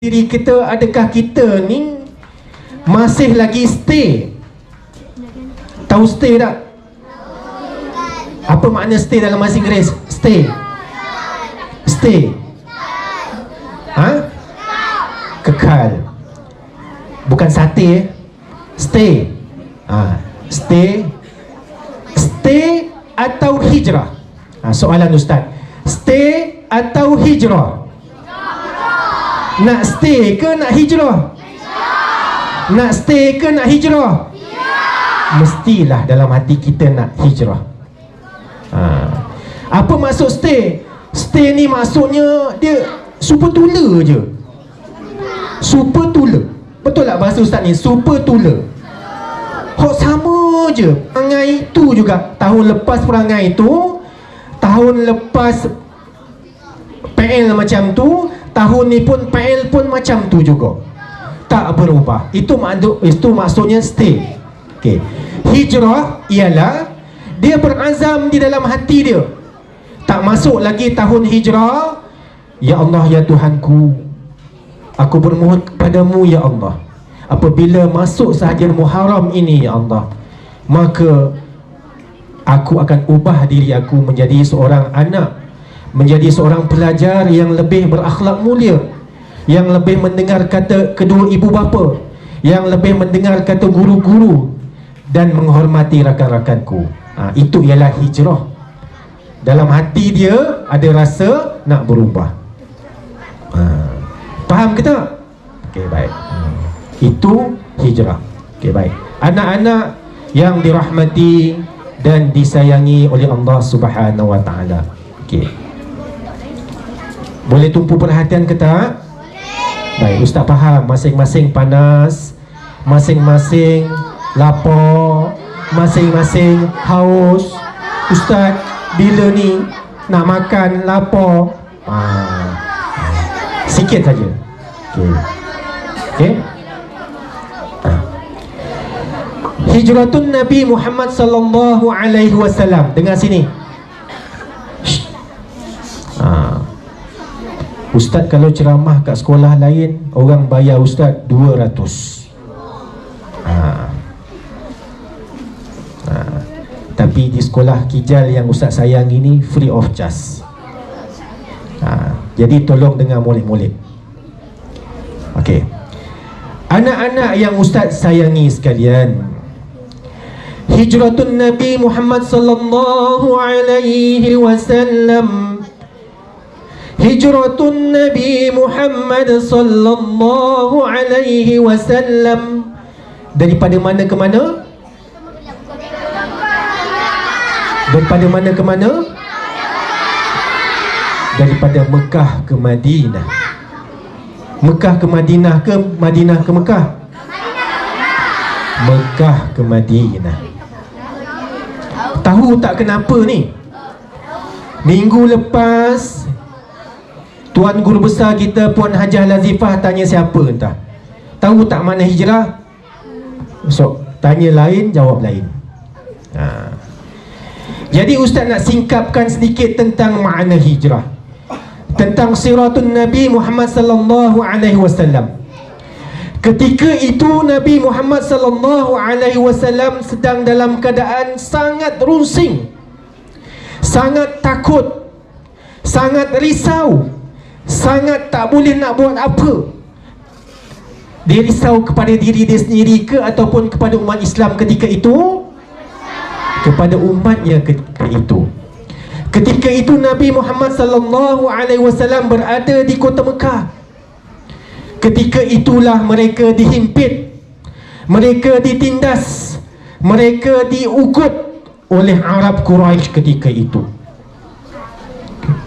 diri kita, adakah kita ni masih lagi stay? Tahu stay tak? Apa makna stay dalam bahasa Inggeris? Stay. Stay. Kekal. Bukan sate. Stay. Stay. Stay atau hijrah? Soalan Ustaz. Stay atau hijrah? Nak stay ke nak hijrah? Nak stay ke nak hijrah? Mestilah dalam hati kita nak hijrah. Apa maksud stay? Stay ni maksudnya dia super tula je. Super tula. Betul tak bahasa Ustaz ni? Super tula. Hok sama je. Perangai itu juga. Tahun lepas perangai itu, tahun lepas PL macam tu, tahun ni pun PL pun macam tu juga. Tak berubah. Itu maksudnya stay. Okay. Hijrah ialah dia berazam di dalam hati dia. Tak masuk lagi tahun hijrah. Ya Allah, ya Tuhanku, aku bermohon kepadamu ya Allah, apabila masuk sahaja Muharram ini ya Allah, maka aku akan ubah diri aku menjadi seorang anak, menjadi seorang pelajar yang lebih berakhlak mulia, yang lebih mendengar kata kedua ibu bapa, yang lebih mendengar kata guru-guru dan menghormati rakan-rakanku. Itu ialah hijrah. Dalam hati dia ada rasa nak berubah. Faham ke tak? Okey, baik. Itu hijrah. Okey, baik. Anak-anak yang dirahmati dan disayangi oleh Allah Subhanahu wa taala. Okey. Boleh tumpu perhatian ke tak? Baik, Ustaz faham. Masing-masing panas, masing-masing lapar, masing-masing haus. Ustaz, bila ni nak makan, lapar. Sikit saja. Okey. Okey. Hijratun Nabi Muhammad sallallahu alaihi wasallam. Dengar sini. Ustaz kalau ceramah kat sekolah lain, orang bayar Ustaz 200. Tapi di sekolah Kijal yang Ustaz sayang ini free of charge. Jadi tolong dengar molek-molek. Okey. Anak-anak yang Ustaz sayangi sekalian, hijratun Nabi Muhammad sallallahu alaihi wasallam, hijratun Nabi Muhammad sallallahu alaihi wasallam, daripada mana ke mana? Daripada mana ke mana? Daripada Mekah ke Madinah. Mekah ke Madinah ke Madinah ke Mekah? Mekah ke Madinah. Tahu tak kenapa ni? Minggu lepas Tuan Guru Besar kita Puan Hajah Lazifah tanya siapa entah. Tahu tak mana hijrah? So, tanya lain, jawab lain. Jadi Ustaz nak singkapkan sedikit tentang makna hijrah, tentang siratun Nabi Muhammad sallallahu alaihi wasallam. Ketika itu Nabi Muhammad sallallahu alaihi wasallam sedang dalam keadaan sangat runsing, sangat takut, sangat risau, sangat tak boleh nak buat apa. Dia risau kepada diri dia sendiri ke ataupun kepada umat Islam ketika itu? Kepada umatnya ketika itu. Ketika itu Nabi Muhammad sallallahu alaihi wasallam berada di kota Mekah. Ketika itulah mereka dihimpit, mereka ditindas, mereka diugut oleh Arab Quraisy ketika itu.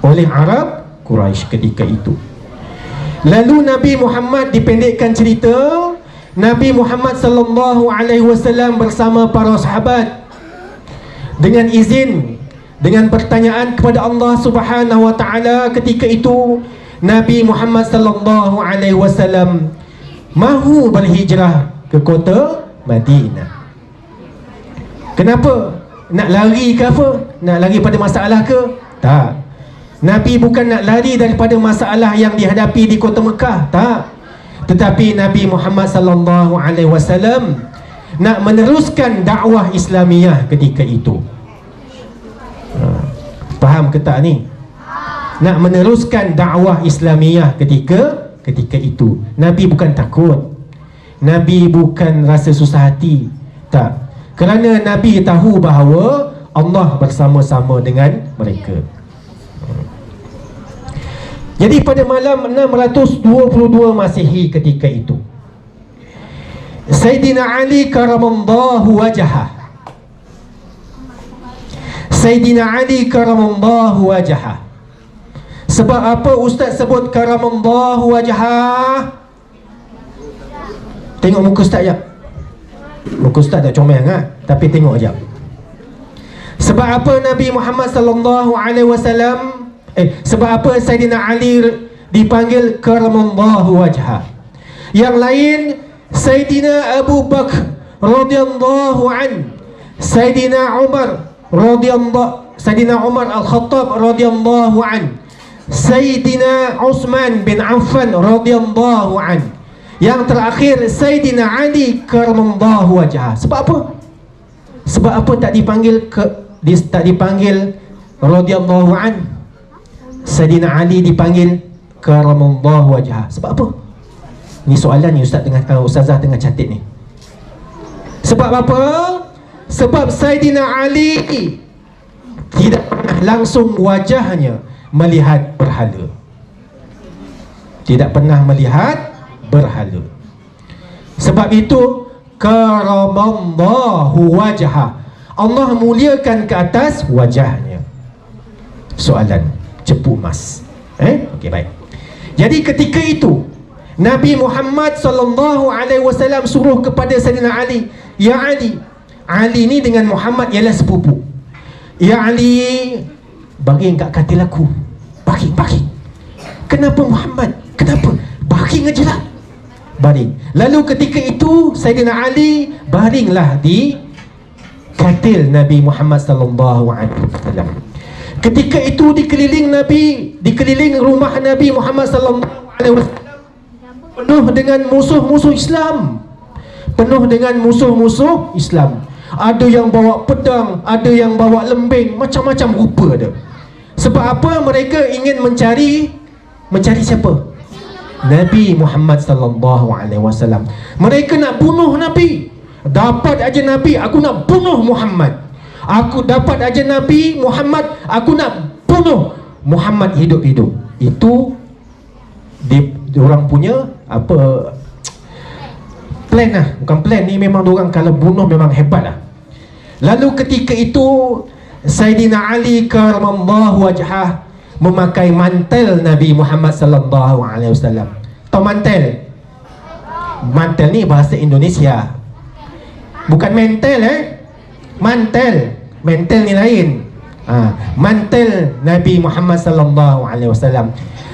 Oleh Arab Quraisy ketika itu. Lalu Nabi Muhammad, dipendekkan cerita, Nabi Muhammad sallallahu alaihi wasallam bersama para sahabat, dengan izin, dengan pertanyaan kepada Allah Subhanahu wa taala ketika itu, Nabi Muhammad sallallahu alaihi wasallam mahu berhijrah ke kota Madinah. Kenapa? Nak lari ke apa? Nak lari pada masalah ke? Tak. Nabi bukan nak lari daripada masalah yang dihadapi di kota Mekah. Tak. Tetapi Nabi Muhammad sallallahu alaihi wasallam nak meneruskan dakwah Islamiyah ketika itu. Faham ke tak ni? Nak meneruskan dakwah Islamiyah ketika itu. Nabi bukan takut. Nabi bukan rasa susah hati. Tak. Kerana Nabi tahu bahawa Allah bersama-sama dengan mereka. Jadi pada malam 622 Masihi ketika itu, Sayyidina Ali karamallahu wajhah, Sayyidina Ali karamallahu wajhah. Sebab apa Ustaz sebut karamallahu wajhah? Tengok muka Ustaz jap. Muka Ustaz tak comel tapi tengok jap. Sebab apa Nabi Muhammad sallallahu alaihi wasallam sebab apa Sayyidina Ali dipanggil karamallahu wajhah? Yang lain Sayyidina Abu Bakar radhiyallahu an, Sayyidina Umar radhiyallahu, Sayyidina Umar Al-Khattab radhiyallahu an, Sayyidina Utsman bin Affan radhiyallahu an. Yang terakhir Sayyidina Ali karamallahu wajhah. Sebab apa? Sebab apa tak dipanggil tak dipanggil radhiyallahu an? Sayyidina Ali dipanggil karamallahu wajhah. Sebab apa? Ni soalan ni ustazah tengah catat ni. Sebab apa? Sebab Sayyidina Ali tidak langsung wajahnya melihat berhala. Tidak pernah melihat berhala. Sebab itu karamallahu wajhah, Allah muliakan ke atas wajahnya. Soalan cepu emas. Okey, baik. Jadi ketika itu Nabi Muhammad sallallahu alaihi wasallam suruh kepada Sayyidina Ali, "Ya Ali." Ali ni dengan Muhammad ialah sepupu. "Ya Ali, baring kat katil aku." Baring. Kenapa Muhammad? Kenapa? Baring ajalah. Baring. Lalu ketika itu Sayyidina Ali baringlah di katil Nabi Muhammad sallallahu alaihi wasallam. Ketika itu dikeliling rumah Nabi Muhammad sallallahu alaihi wasallam penuh dengan musuh-musuh Islam. Penuh dengan musuh-musuh Islam. Ada yang bawa pedang, ada yang bawa lembing, macam-macam rupa ada. Sebab apa? Mereka ingin mencari siapa? Nabi Muhammad sallallahu alaihi wasallam. Mereka nak bunuh Nabi. Dapat aja Nabi, aku nak bunuh Muhammad. Aku dapat aja Nabi Muhammad, aku nak bunuh Muhammad hidup-hidup. Itu diorang punya apa plan lah. Bukan plan ni, memang diorang kalau bunuh memang hebat lah. Lalu ketika itu Sayyidina Ali karamallahu wajhah memakai mantel Nabi Muhammad sallallahu alaihi wasallam. Tahu mantel? Mantel ni bahasa Indonesia. Bukan mentel mantel. Mantel ni lain. Mantel Nabi Muhammad sallallahu alaihi wasallam.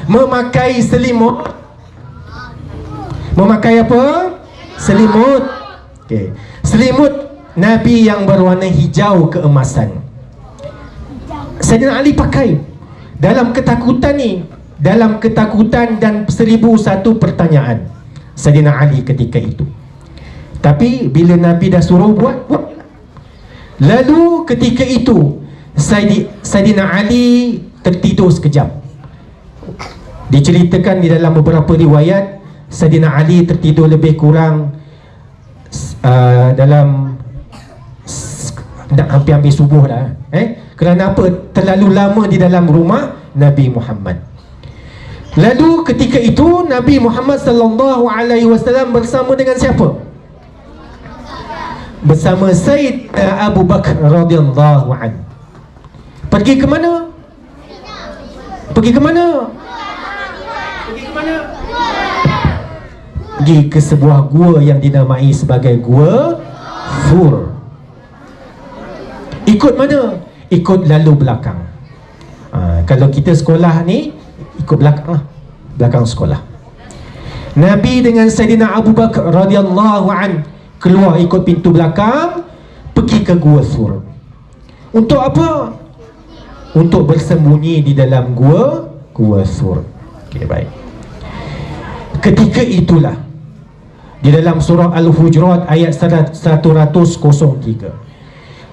Memakai selimut. Memakai apa? Selimut. Okey. Selimut Nabi yang berwarna hijau keemasan. Sayyidina Ali pakai dalam ketakutan ni, dalam ketakutan dan 1001 pertanyaan Sayyidina Ali ketika itu. Tapi bila Nabi dah suruh buat. Lalu ketika itu Sayyidina Ali tertidur sekejap. Diceritakan di dalam beberapa riwayat Sayyidina Ali tertidur lebih kurang dalam nak hampir subuh dah. Kerana apa? Terlalu lama di dalam rumah Nabi Muhammad. Lalu ketika itu Nabi Muhammad sallallahu alaihi wasallam bersama dengan siapa? Bersama Sayyidina Abu Bakar radhiyallahu an. Pergi ke mana? Pergi ke mana? Pergi ke sebuah gua yang dinamai sebagai Gua Thur. Ikut mana? Ikut lalu belakang. Kalau kita sekolah ni ikut belakang lah, belakang sekolah. Nabi dengan Sayyidina Abu Bakar radhiyallahu an keluar ikut pintu belakang, pergi ke Gua Thur. Untuk apa? Untuk bersembunyi di dalam Gua Thur. Okey, baik. Ketika itulah di dalam surah Al-Hujurat ayat 103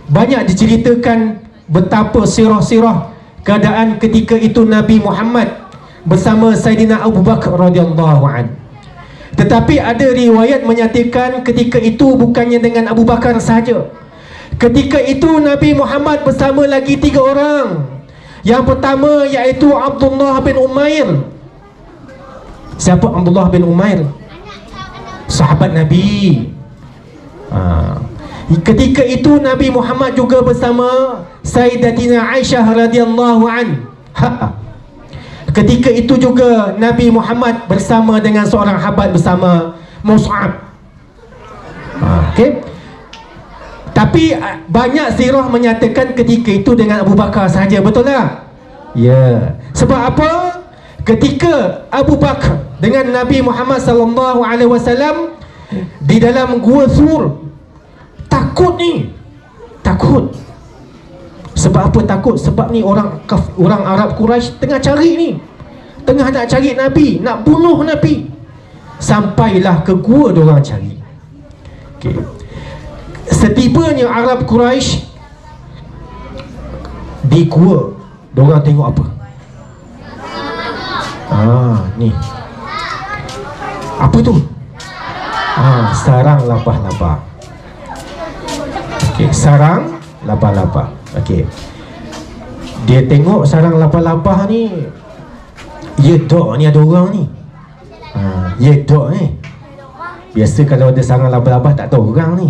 banyak diceritakan betapa sirah-sirah keadaan ketika itu Nabi Muhammad bersama Saidina Abu Bakar radhiyallahu an. Tetapi ada riwayat menyatakan ketika itu bukannya dengan Abu Bakar sahaja. Ketika itu Nabi Muhammad bersama lagi 3 orang. Yang pertama iaitu Abdullah bin Umair. Siapa Abdullah bin Umair? Sahabat Nabi. Ketika itu Nabi Muhammad juga bersama Sayyidatina Aisyah radhiyallahu anha. Ketika itu juga Nabi Muhammad bersama dengan seorang sahabat bersama Mus'ab. Okey. Tapi banyak sirah menyatakan ketika itu dengan Abu Bakar sahaja, betul tak? Ya. Sebab apa? Ketika Abu Bakar dengan Nabi Muhammad sallallahu alaihi wasallam di dalam gua Thur, takut ni. Takut. Sebab apa takut? Sebab ni orang Arab Quraisy tengah cari ni. Tengah nak cari Nabi, nak bunuh Nabi. Sampailah ke gua diorang cari. Okey. Setibanya Arab Quraisy di gua, diorang tengok apa? Ni. Apa tu? Sarang lapah-lapah. Okey, sarang lapah-lapah. Okey. Dia tengok sarang lapah-lapah ni. Ya dok ni ada orang ni. Ya dok ni. Biasa kalau ada sarang lapah-lapah tak tahu orang ni.